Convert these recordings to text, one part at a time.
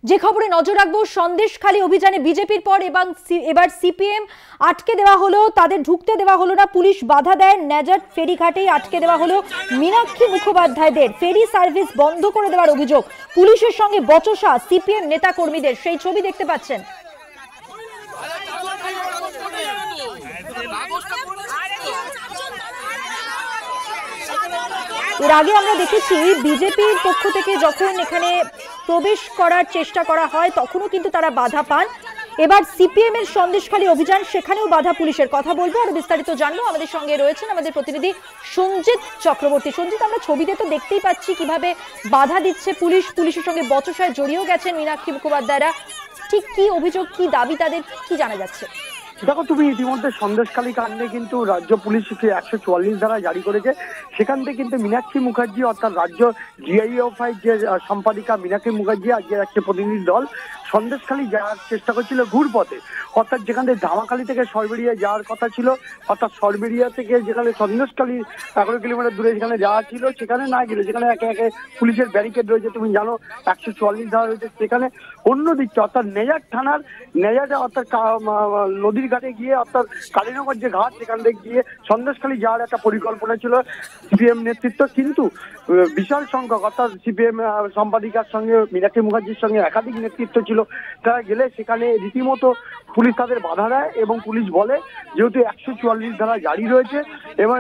যে খবরে নজর রাখবো, সন্দেশখালী অভিযানে বিজেপির পর এবার সিপিএম আটকে দেওয়া হলো, তাদের ঢুকতে দেওয়া হলো না, পুলিশ বাধা দেয়। নেজাট ফেরিঘাটেই আটকে দেওয়া হলো মীনাক্ষী মুখোপাধ্যায়দের, ফেরি সার্ভিস বন্ধ করে দেওয়ার অভিযোগ। পুলিশের সঙ্গে বচসা সিপিএম নেতা কর্মীদের, সেই ছবি দেখতে পাচ্ছেন। এর আগে আমরা দেখেছি বিজেপির পক্ষ থেকে যখন এখানে প্রবেশ করার চেষ্টা করা হয় তখনও কিন্তু তারা বাধা পান। এবার সিপিএম এর সন্দেশখালী অভিযান, সেখানেও বাধা পুলিশের। কথা বলবো, আরো বিস্তারিত জানবো। আমাদের সঙ্গে রয়েছেন আমাদের প্রতিনিধি সঞ্জিত চক্রবর্তী। সঞ্জিত, আমরা ছবিতে তো দেখতেই পাচ্ছি কিভাবে বাধা দিচ্ছে পুলিশ, পুলিশের সঙ্গে বচসায় জড়িয়েও গেছেন মীনাক্ষী মুখোপাধ্যায়রা। ঠিক কি অভিযোগ, কি দাবি তাদের, কি জানা যাচ্ছে? দেখো, তুমি ইতিমধ্যে সন্দেশখালী কাণ্ডে কিন্তু রাজ্য পুলিশ 144 ধারা জারি করেছে। সেখান থেকে কিন্তু মীনাক্ষী মুখার্জি অর্থাৎ রাজ্য জিআইএফআই যে সম্পাদিকা মীনাক্ষী মুখার্জি আজকে একটা প্রতিনিধি দল সন্দেশখালী যাওয়ার চেষ্টা করছিল ঘুরপথে, অর্থাৎ যেখানে ধামাখালী থেকে সরবেরিয়া যাওয়ার কথা ছিল, অর্থাৎ সরবেরিয়া থেকে যেখানে সন্দেশখালী 11 কিলোমিটার দূরে যেখানে যাওয়া ছিল সেখানে না গেলে, যেখানে একে একে পুলিশের ব্যারিকেড রয়েছে, তুমি জানো 144 ধারা রয়েছে, সেখানে অন্যদিকে অর্থাৎ নেজাট থানার নেজাটে অর্থাৎ নদীর ঘাটে গিয়ে অর্থাৎ কালীনগর যে ঘাট সেখান থেকে গিয়ে সন্দেশখালী যাওয়ার একটা পরিকল্পনা ছিল সিপিএম নেতৃত্ব। কিন্তু বিশাল সংখ্যক অর্থাৎ সিপিএম সম্পাদিকার সঙ্গে মীনাক্ষী মুখার্জির সঙ্গে একাধিক নেতৃত্ব ছিল, তারা গেলে সেখানে রীতিমতো পুলিশ তাদের বাধা দেয় এবং পুলিশ বলে যেহেতু 144 ধারা জারি রয়েছে এবং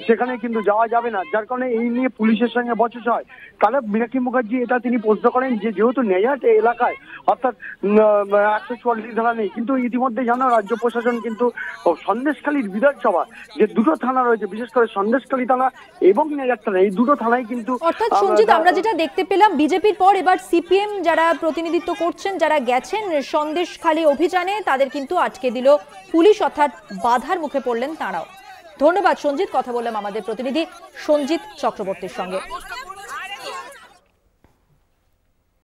সেখানে কিন্তু যাওয়া যাবে না, যার কারণে এই নিয়ে পুলিশের সঙ্গে বচসা হয়। তাহলে মীনাক্ষী মুখার্জি এটা তিনি প্রশ্ন করেন যে যেহেতু নেজাট এলাকায় অর্থাৎ 144 ধারা নেই, কিন্তু ইতিমধ্যে জানো রাজ্য প্রশাসন কিন্তু সন্দেশখালীর বিধানসভা যে দুটো থানা রয়েছে, বিশেষ করে সন্দেশখালী থানা এবং নেজাট থানা, এই দুটো থানায় কিন্তু অর্থাৎ সঞ্জিত, আমরা যেটা দেখতে পেলাম বিজেপির পর এবার সিপিএম যারা প্রতিনিধিত্ব করছেন, যারা গেছেন সন্দেশখালী অভিযানে, তাদের কিন্তু আটকে দিল পুলিশ, অর্থাৎ বাধার মুখে পড়লেন তারাও। ধন্যবাদ সঞ্জিত, কথা বললাম আমাদের প্রতিনিধি সঞ্জিত চক্রবর্তীর সঙ্গে।